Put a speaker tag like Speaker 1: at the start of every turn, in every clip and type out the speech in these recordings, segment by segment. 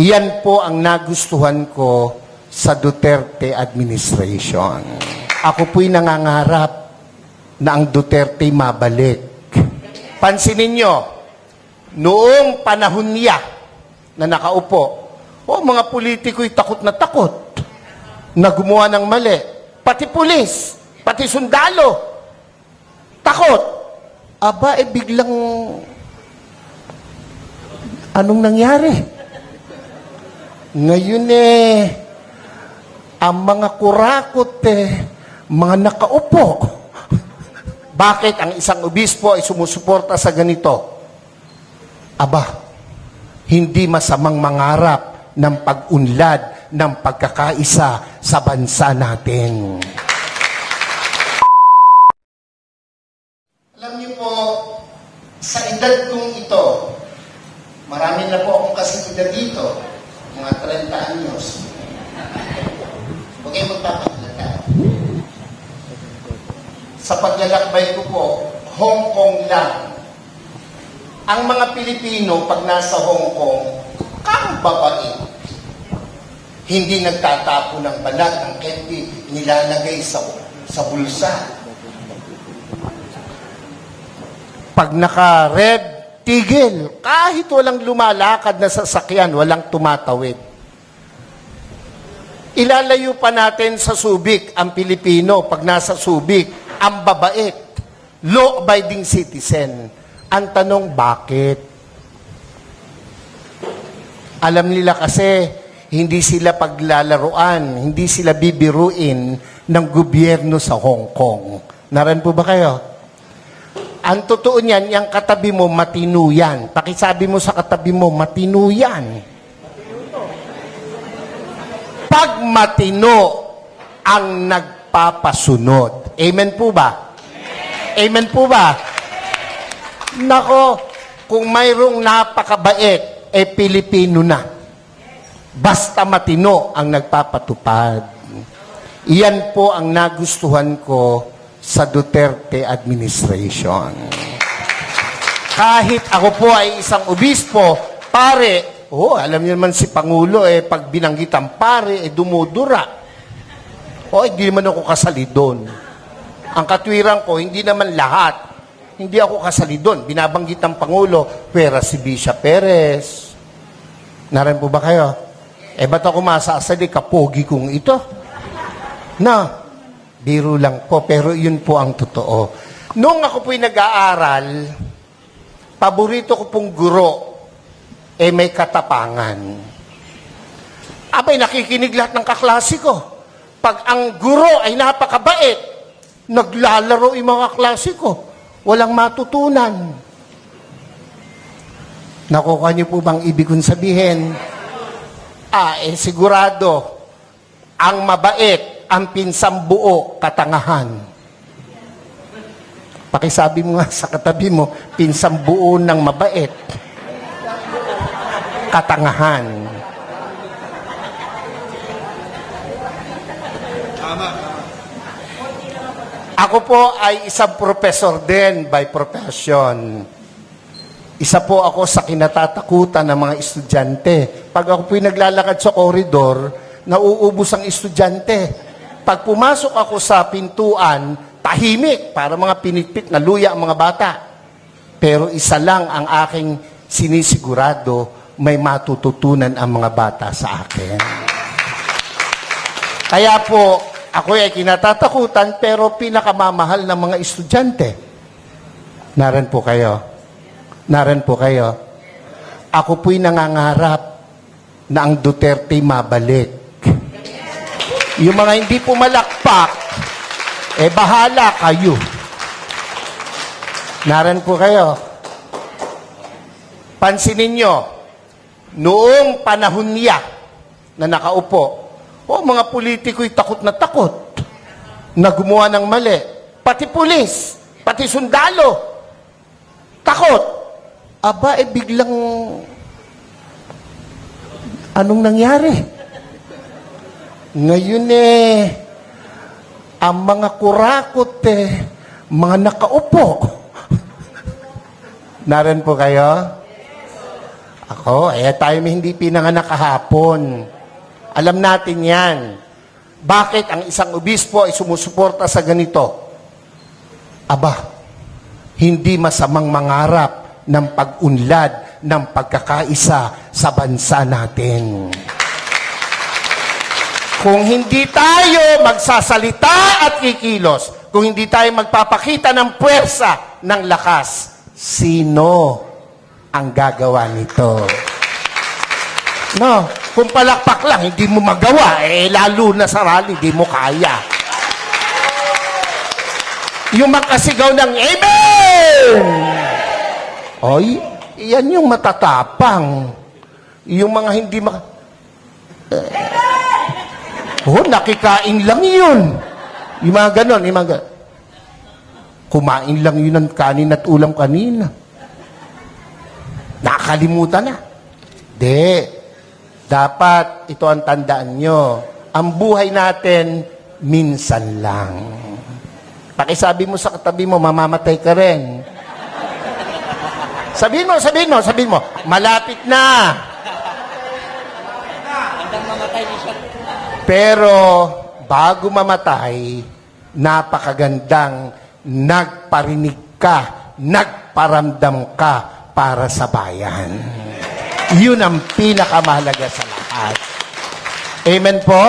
Speaker 1: Iyan po ang nagustuhan ko sa Duterte administration. Ako po'y nangangarap na ang Duterte mabalik. Pansinin nyo, noong panahon niya na nakaupo, mga politiko'y takot na gumawa ng mali. Pati pulis, pati sundalo, takot. Aba, biglang, anong nangyari? Ngayon ang mga kurakot mga nakaupo. Bakit ang isang obispo ay sumusuporta sa ganito? Aba, hindi masamang mangarap ng pag-unlad ng pagkakaisa sa bansa natin. Alam niyo po, sa edad kong ito, marami na po akong kasigida dito, mga 30 anyos. Huwag kayong magpapakilala. Sa paglalakbay ko po, Hong Kong lang. Ang mga Pilipino, pag nasa Hong Kong, kang babae. Hindi nagtatapo ng balat, ng candy, nilalagay sa bulsa. Pag naka-red, tigil. Kahit walang lumalakad na sasakyan, walang tumatawid. Ilalayo pa natin sa Subic ang Pilipino. Pag nasa Subic, ang babait, law-abiding citizen. Ang tanong, bakit? Alam nila kasi, hindi sila paglalaruan, hindi sila bibiruin ng gobyerno sa Hong Kong. Naran po ba kayo? Ang totoo niyan, yung katabi mo, matino yan. Pakisabi mo sa katabi mo, matino yan. Pag matino ang nagpapasunod. Amen po ba? Amen po ba? Nako, kung mayroong napakabait, Pilipino na. Basta matino ang nagpapatupad. Iyan po ang nagustuhan ko sa Duterte administration. Kahit ako po ay isang obispo, pare, alam niyo naman si Pangulo, pag binanggit ang pare, dumudura. Hindi naman ako kasali doon. Ang katwiran ko, hindi naman lahat. Hindi ako kasali doon. Binabanggit ang Pangulo, pera si Bisha Perez. Naran po ba kayo? Ba't ako masasali, kapogi kong ito? Biro lang po, pero yun po ang totoo. Noong ako po'y nag-aaral, paborito ko pong guro, may katapangan. Abay, nakikinig lahat ng kaklase ko. Pag ang guro ay napakabait, naglalaro yung mga klase ko. Walang matutunan. Nakuha niyo po bang ibig kong sabihin? Sigurado, ang mabait, ang pinsang buo, katangahan. Pakisabi mo nga sa katabi mo, pinsang buo ng mabait, katangahan. Ako po ay isang professor din by profession. Isa po ako sa kinatatakutan ng mga estudyante. Pag ako po'y naglalakad sa koridor, nauubos ang estudyante. Pag pumasok ako sa pintuan, tahimik para mga pinitpit na luya ang mga bata. Pero isa lang ang aking sinisigurado, may matututunan ang mga bata sa akin. Kaya po, ako ay kinatatakutan pero pinakamamahal ng mga estudyante. Naran po kayo. Naran po kayo. Ako po'y nangangarap na ang Duterte mabalik. Yung mga hindi pumalakpak, bahala kayo. Naran po kayo. Pansinin nyo, noong panahon niya na nakaupo, mga politiko'y takot na gumawa ng mali. Pati pulis, pati sundalo, takot. Aba, biglang, anong nangyari? Ngayon ang mga kurakot mga nakaupo. Naran po kayo? Ako, tayo may hindi pinanganak kahapon. Alam natin yan. Bakit ang isang obispo ay sumusuporta sa ganito? Aba, hindi masamang mangarap ng pag-unlad ng pagkakaisa sa bansa natin. Kung hindi tayo magsasalita at kikilos, kung hindi tayo magpapakita ng puwersa, ng lakas, sino ang gagawa nito? No, kung palakpak lang, hindi mo magawa, lalo na sa rally, hindi mo kaya. Yung makasigaw ng Amen! Oy, yan yung matatapang. Yung mga hindi nakikain lang yun. Yung mga ganon, kumain lang yun ng kanin at ulam kanina. Nakakalimutan na. Dapat ito ang tandaan nyo. Ang buhay natin, minsan lang. Pakisabi mo sa katabi mo, mamamatay ka rin. Sabihin mo, malapit na. Pero, bago mamatay, napakagandang nagparinig ka, nagparamdam ka para sa bayan. Yun ang pinakamahalaga sa lahat. Amen po?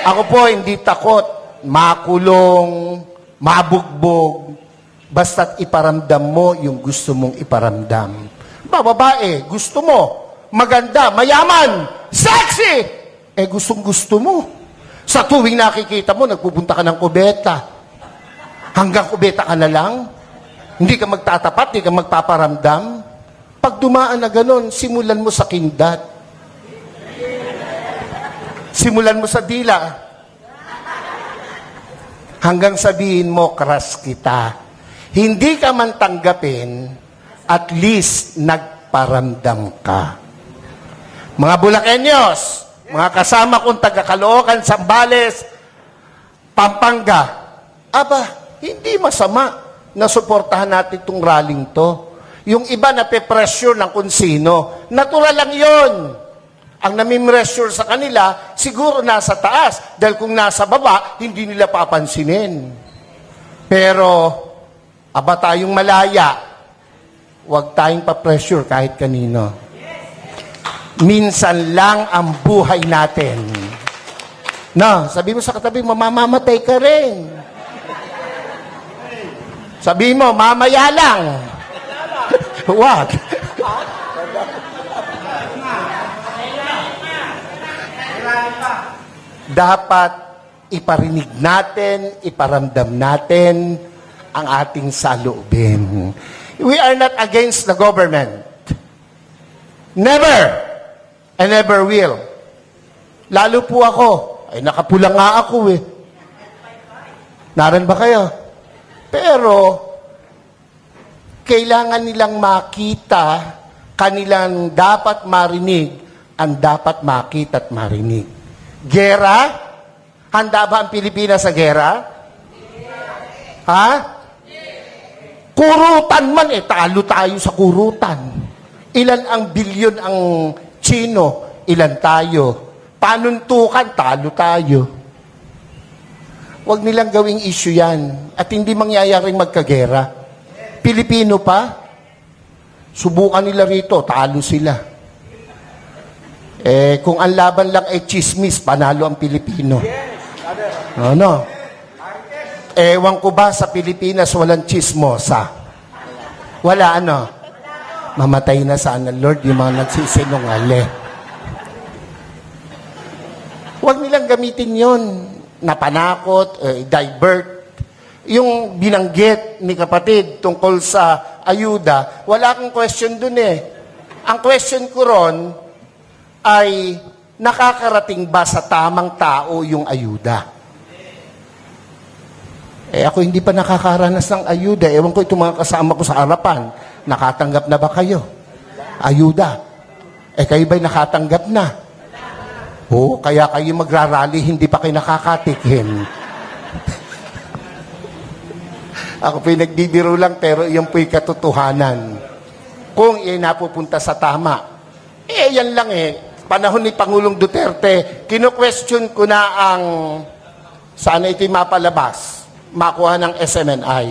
Speaker 1: Ako po hindi takot makulong, mabugbog, basta't iparamdam mo yung gusto mong iparamdam. Babae, gusto mo, maganda, mayaman, sexy, gustong-gusto mo. Sa tuwing nakikita mo, nagpupunta ka ng kubeta. Hanggang kubeta ka na lang. Hindi ka magtatapat, hindi ka magpaparamdam. Pag dumaan na ganon, simulan mo sa kindat. Simulan mo sa dila. Hanggang sabihin mo, crush kita. Hindi ka man tanggapin, at least nagparamdam ka. Mga Bulakenyos, mga kasama kong taga-Caloocan, Zambales, Pampanga, hindi masama na suportahan natin itong rallying to. Yung iba na pe-pressure ng kung sino, natural lang yon. Ang nami-pressure sa kanila, siguro nasa taas. Dahil kung nasa baba, hindi nila papansinin. Pero, tayong malaya, huwag tayong pa-pressure kahit kanino. Minsan lang ang buhay natin. Sabi mo sa katabi, mamamatay ka rin. Sabi mo, mamaya lang. Wag. Dapat iparinig natin, iparamdam natin ang ating saloobin. We are not against the government. Never. And never will. Lalo po ako. Nakapula nga ako Naran ba kayo? Pero, kailangan nilang makita, kanilang dapat marinig, ang dapat makita at marinig. Gera? Handa ba ang Pilipinas sa gera? Ha? Kurutan man talo tayo sa kurutan. Ilan ang bilyon ang Chino? Ilan tayo? Panuntukan, talo tayo. Huwag nilang gawing issue yan. At hindi mangyayaring magkagera. Pilipino pa, subukan nila rito, talo sila. Kung ang laban lang ay chismis, panalo ang Pilipino. Ewan ko ba sa Pilipinas walang chismosa? Wala Mamatay na sana, Lord, yung mga nagsisinungali. Huwag nilang gamitin yon na panakot, divert. Yung binanggit ni kapatid tungkol sa ayuda, wala akong question dun Ang question ko ron ay nakakarating ba sa tamang tao yung ayuda? Ako hindi pa nakakaranas ng ayuda. Ewan ko itong mga kasama ko sa harapan. Nakatanggap na ba kayo? Ayuda. Kayo ba'y nakatanggap na? Kaya kayo magrarally, hindi pa kayo nakakatikim. Ako po'y nagbibiro lang, pero iyan po'y katotohanan. Kung iyan napupunta sa tama, Yan lang panahon ni Pangulong Duterte, kino-question ko na ang, sana ito'y mapalabas, makuha ng SMNI.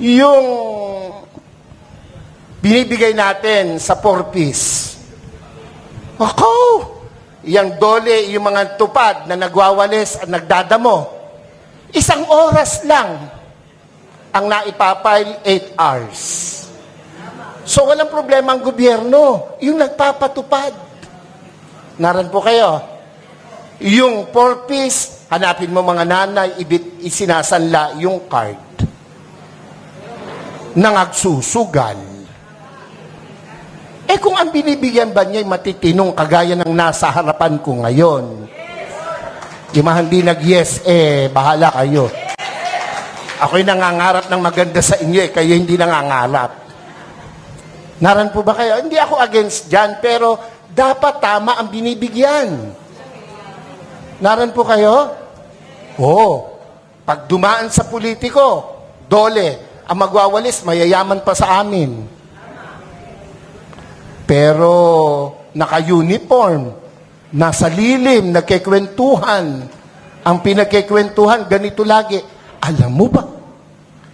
Speaker 1: Yung binibigay natin sa 4-piece. Ako! Yang dole, yung mga tupad na nagwawalis at nagdadamo. 1 oras lang ang naipapile 8 hours. So walang problema ang gobyerno, yung nagpapatupad. Naran po kayo. Yung 4-piece, hanapin mo mga nanay, isinasanla yung card. Nangagsusugal. Kung ang binibigyan ba niya matitinong kagaya ng nasa harapan ko ngayon, yung mga hindi nag-yes, bahala kayo. Ako'y nangangarap ng maganda sa inyo, kayo hindi nangangarap. Naran po ba kayo? Hindi ako against dyan, pero dapat tama ang binibigyan. Naran po kayo? Pag dumaan sa politiko, dole, ang magwawalis, mayayaman pa sa amin. Pero naka-uniform, nasa lilim, nagkikwentuhan. Ang pinagkikwentuhan, ganito lagi. Alam mo ba?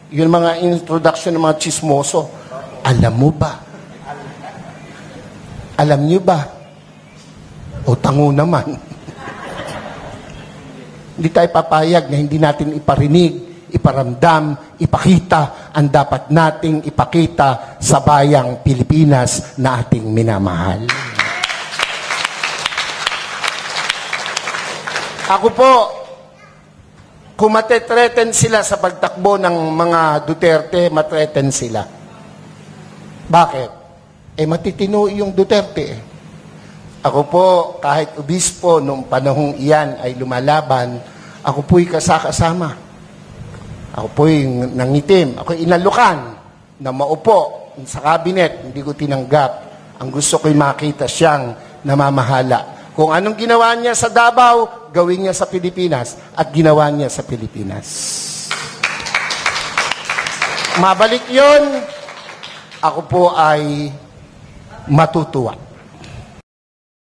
Speaker 1: Yun mga introduction ng mga chismoso. Alam mo ba? Alam niyo ba? O tango naman. Hindi tayo papayag na hindi natin iparinig, iparamdam, ipakita ang dapat nating ipakita sa bayang Pilipinas na ating minamahal. Ako po, kung matetreten sila sa pagtakbo ng mga Duterte, matreten sila. Bakit? Matitino yung Duterte. Ako po, kahit obispo, nung panahong iyan ay lumalaban, ako po'y kasakasama. Ako po'y nangitim. Ako'y inalukan na maupo sa kabinet. Hindi ko tinanggap. Ang gusto ko'y makita siyang namamahala. Kung anong ginawa niya sa Davao, gawin niya sa Pilipinas. At ginawa niya sa Pilipinas. Mabalik yun, ako po ay matutuwa.